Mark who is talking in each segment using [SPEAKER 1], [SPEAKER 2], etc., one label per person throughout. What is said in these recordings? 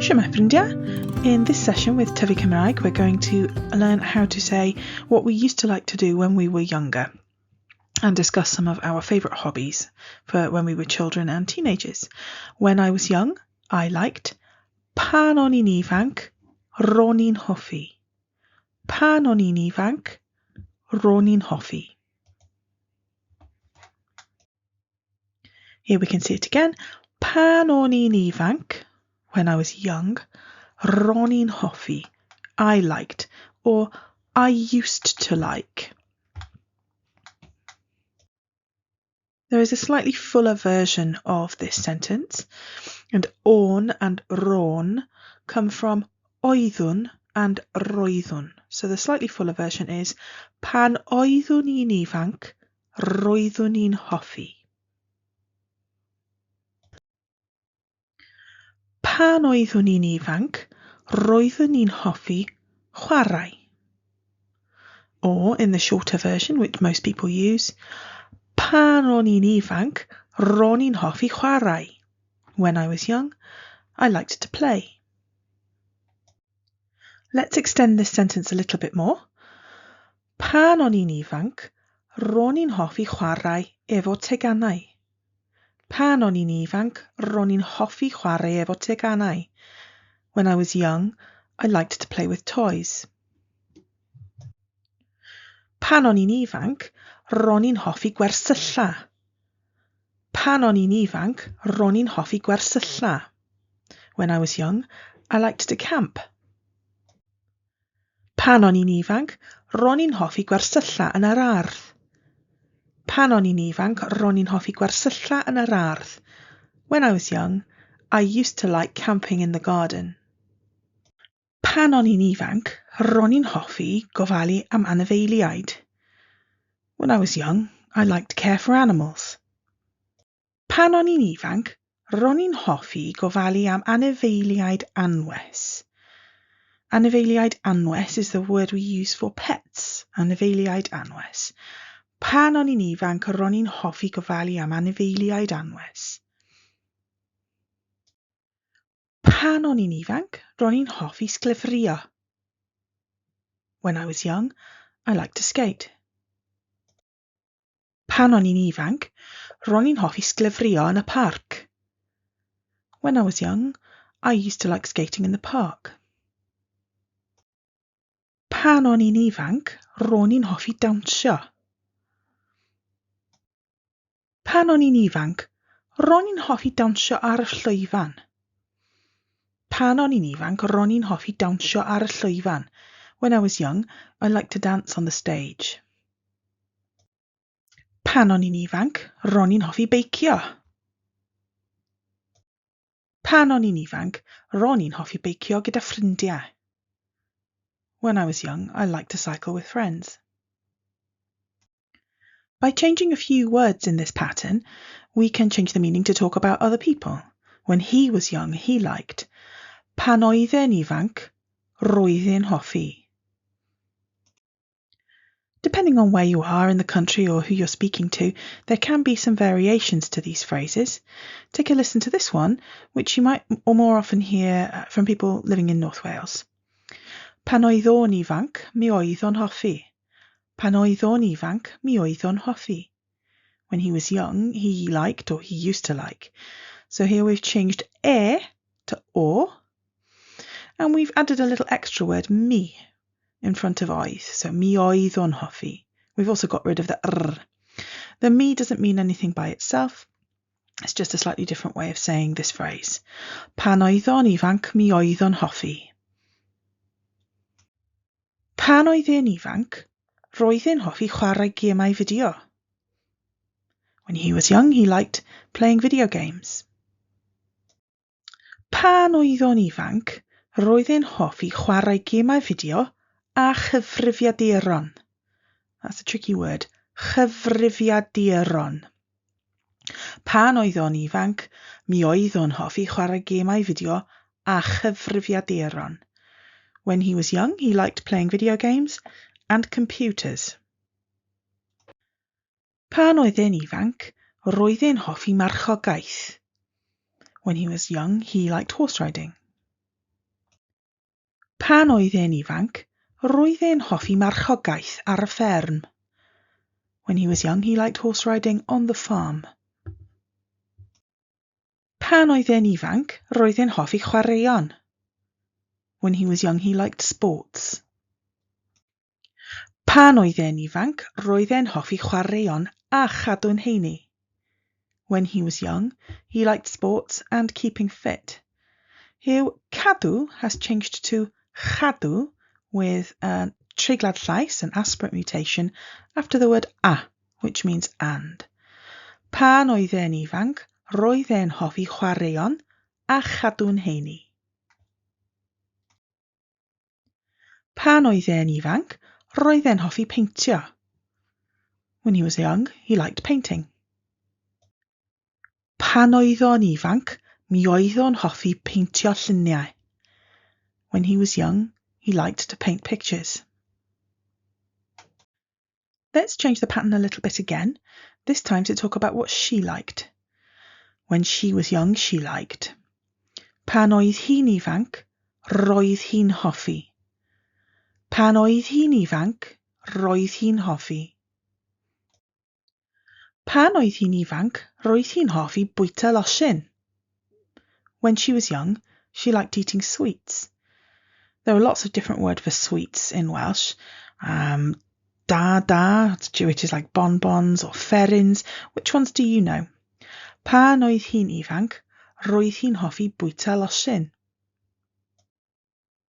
[SPEAKER 1] Shwmae ffrindiau. In this session with Tyfu Cymraeg, we're going to learn how to say what we used to like to do when we were younger and discuss some of our favourite hobbies for when we were children and teenagers. When I was young, I liked pan o'n i'n ifanc, ro'n i'n hoffi. Pan o'n i'n ifanc, ro'n i'n hoffi. Here we can see it again. Pan o'n i'n ifanc, when I was young, ro'n i'n hoffi, I liked, or I used to like. There is a slightly fuller version of this sentence, and o'n and ro'n come from oeddwn and roeddwn. So the slightly fuller version is pan oeddwn i'n ifanc, roeddwn i'n hoffi. Pan oeddwn i'n ifanc, roeddwn i'n hoffi chwarae. Or, in the shorter version, which most people use, pan o'n i'n ifanc, ro'n i'n hoffi chwarae. When I was young, I liked to play. Let's extend this sentence a little bit more. Pan o'n i'n ifanc, ro'n i'n hoffi chwarae efo tegannau. Pan o'n i'n ifanc, ro'n i'n hoffi chwarae efo tegannau. When I was young, I liked to play with toys. Pan o'n i'n ifanc, ro'n i'n hoffi gwersylla. Pan o'n i'n ifanc, ro'n i'n hoffi gwersylla. When I was young, I liked to camp. Pan o'n i'n ifanc, ro'n i'n hoffi gwersylla yn yr ardd. Pan o'n i'n ifanc, ro'n i'n hoffi gwersylla yn yr ardd. When I was young, I used to like camping in the garden. Pan o'n i'n ifanc, ro'n i'n hoffi gofalu am anifeiliaid. When I was young, I liked to care for animals. Pan o'n i'n ifanc, ro'n i'n hoffi gofalu am anifeiliaid anwes. Anifeiliaid anwes is the word we use for pets. Anifeiliaid anwes. Pan o'n i'n ifanc, ro'n i'n hoffi gofalu am anifeiliaid anwes. Pan o'n i'n ifanc, ro'n i'n hoffi sglefrio. When I was young, I liked to skate. Pan o'n i'n ifanc, ro'n i'n hoffi sglefrio yn y parc. When I was young, I used to like skating in the park. Pan o'n i'n ifanc, ro'n i'n hoffi dawnsio. Pan o'n i'n ifanc, ro'n i'n hoffi dawnsio ar y llwyfan. Pan o'n i'n ifanc, ro'n i'n hoffi dawnsio ar y llwyfan. When I was young, I liked to dance on the stage. Pan o'n i'n ifanc, ro'n i'n hoffi beicio. Pan o'n i'n ifanc, ro'n i'n hoffi beicio gyda ffrindiau. When I was young, I liked to cycle with friends. By changing a few words in this pattern, we can change the meaning to talk about other people. When he was young, he liked. Pan oedd e'n ifanc, roedd e'n hoffi. Depending on where you are in the country or who you're speaking to, there can be some variations to these phrases. Take a listen to this one, which you might or more often hear from people living in North Wales. Pan oedd o'n ifanc, mi oedd o'n hoffi. Pan oedd o'n ifanc, mi oedd o'n hoffi. When he was young, he liked or he used to like. So here we've changed e to o, and we've added a little extra word, mi, in front of oedd. So mi oedd o'n hoffi. We've also got rid of the r. The mi doesn't mean anything by itself. It's just a slightly different way of saying this phrase. Pan oedd o'n ifanc, mi oedd o'n hoffi. Pan oedd e'n ifanc, roedd e'n hoffi chwarae gemau fideo. When he was young, he liked playing video games. Pan oedd o'n ifanc, roedd e'n hoffi chwarae gemau fideo a chyfrifiaduron. That's a tricky word. Chyfrifiaduron. Pan oedd o'n ifanc, mi oedd o'n hoffi chwarae gemau fideo a chyfrifiaduron. When he was young, he liked playing video games and computers. Pan oedd e'n ifanc, roedd e'n hoffi marchogaeth. When he was young, he liked horse riding. Pan oedd e'n ifanc, roedd e'n hoffi marchogaeth ar y fferm. When he was young, he liked horse riding on the farm. Pan oedd e'n ifanc, roedd e'n hoffi chwaraeon. When he was young, he liked sports. Pan oedd e'n ifanc, roedd e'n hoffi chwaraeon a chadw'n heini. When he was young, he liked sports and keeping fit. Here, cadw has changed to chadw with a treiglad llais, an aspirate mutation, after the word a, which means and. Pan oedd e'n ifanc, roedd e'n hoffi chwaraeon a chadw'n heini. Pan oedd e'n ifanc, roedd e'n hoffi peintio. When he was young, he liked painting. Pan oedd o'n ifanc, mi oedd o'n hoffi peintio lluniau. When he was young, he liked to paint pictures. Let's change the pattern a little bit again, this time to talk about what she liked. When she was young, she liked. Pan oedd hi'n ifanc, roedd hi'n hoffi. Pan oedd hi'n ifanc, roedd hi'n hoffi. Pan oedd hi'n ifanc, roedd hi'n hoffi bwyta losin. When she was young, she liked eating sweets. There are lots of different words for sweets in Welsh. Da, which is like bonbons or ferins. Which ones do you know? Pan oedd hi'n ifanc, roedd hi'n hoffi bwyta losin.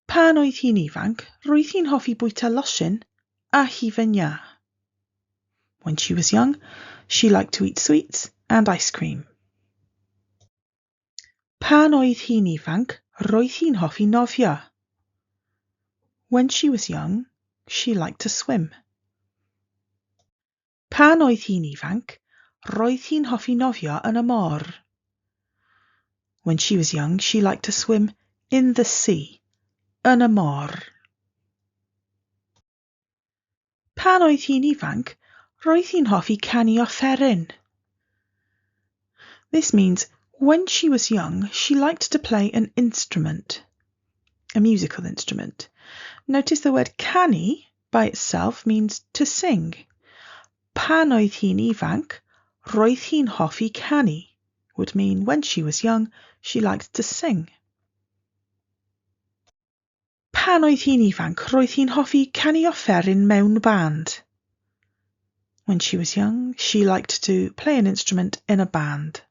[SPEAKER 1] Pan oedd hi'n ifanc, roedd hi'n hoffi bwyta losin a hufen iâ. When she was young, she liked to eat sweets and ice cream. Pan oedd hi'n ifanc, roedd hi'n hoffi nofio. When she was young, she liked to swim. Pan oedd hi'n ifanc, roedd hi'n hoffi nofio yn y môr. When she was young, she liked to swim in the sea, yn y môr. Pan oedd hi'n ifanc, roedd hi'n hoffi canu offeryn. This means when she was young, she liked to play an instrument, a musical instrument. Notice the word canu by itself means to sing. Pan oedd hi'n ifanc, roedd hi'n hoffi canu would mean when she was young, she liked to sing. Pan oedd hi'n ifanc, roedd hi'n hoffi canu offeryn mewn band. When she was young, she liked to play an instrument in a band.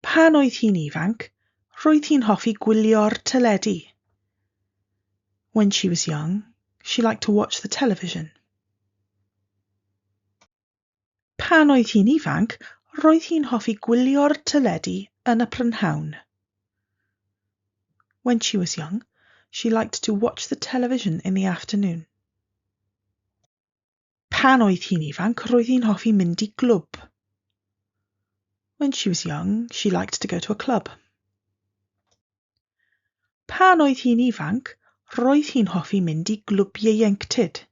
[SPEAKER 1] Pan oedd hi'n ifanc, roedd hi'n hoffi gwylio'r teledu. When she was young, she liked to watch the television. Pan oedd hi'n ifanc, roedd hi'n hoffi gwylio'r teledu yn y prynhawn. When she was young, she liked to watch the television in the afternoon. Pan oedd hi'n ifanc, roedd hi'n hoffi mynd I glwb. When she was young, she liked to go to a club. Pan oedd hi'n ifanc, roedd hi'n hoffi mynd I glwb ieuenctid.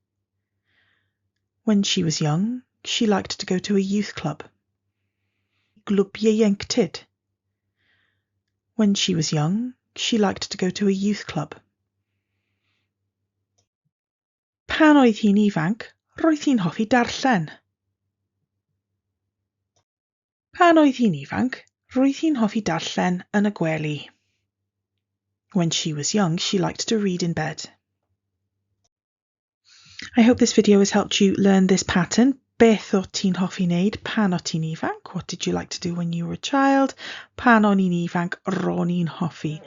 [SPEAKER 1] When she was young, she liked to go to a youth club. Glwb ieuenctid. When she was young, she liked to go to a youth club. Pan oedd hi'n ifanc, roedd hi'n hoffi darllen. Pan oedd hi'n ifanc, roedd hi'n hoffi darllen yn y gwely. When she was young, she liked to read in bed. I hope this video has helped you learn this pattern. Beth o't ti'n hoffi wneud pan o't ti'n ifanc? What did you like to do when you were a child? Pan o'n i'n ifanc, ro'n i'n hoffi.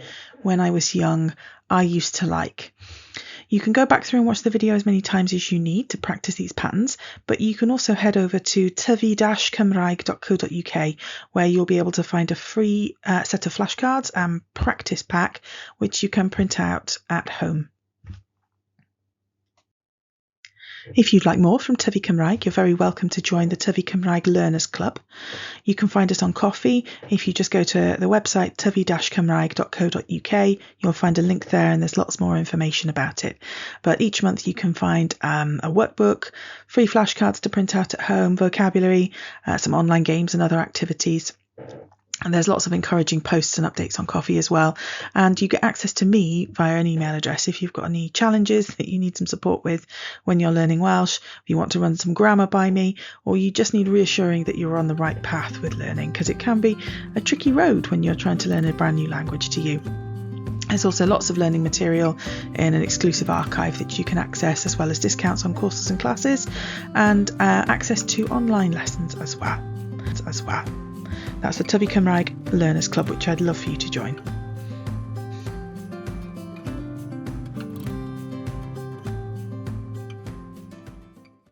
[SPEAKER 1] When I was young, I used to like. You can go back through and watch the video as many times as you need to practice these patterns, but you can also head over to tyfu-cymraeg.co.uk where you'll be able to find a free set of flashcards and practice pack which you can print out at home. If you'd like more from Tyfu Cymraeg, you're very welcome to join the Tyfu Cymraeg Learners Club. You can find us on Ko-fi. If you just go to the website tyfu-cymraeg.co.uk, you'll find a link there and there's lots more information about it. But each month you can find a workbook, free flashcards to print out at home, vocabulary, some online games and other activities. And there's lots of encouraging posts and updates on coffee as well. And you get access to me via an email address if you've got any challenges that you need some support with when you're learning Welsh, if you want to run some grammar by me, or you just need reassuring that you're on the right path with learning, because it can be a tricky road when you're trying to learn a brand new language to you. There's also lots of learning material in an exclusive archive that you can access, as well as discounts on courses and classes, and access to online lessons as well. That's the Tyfu Cymraeg Learners Club, which I'd love for you to join.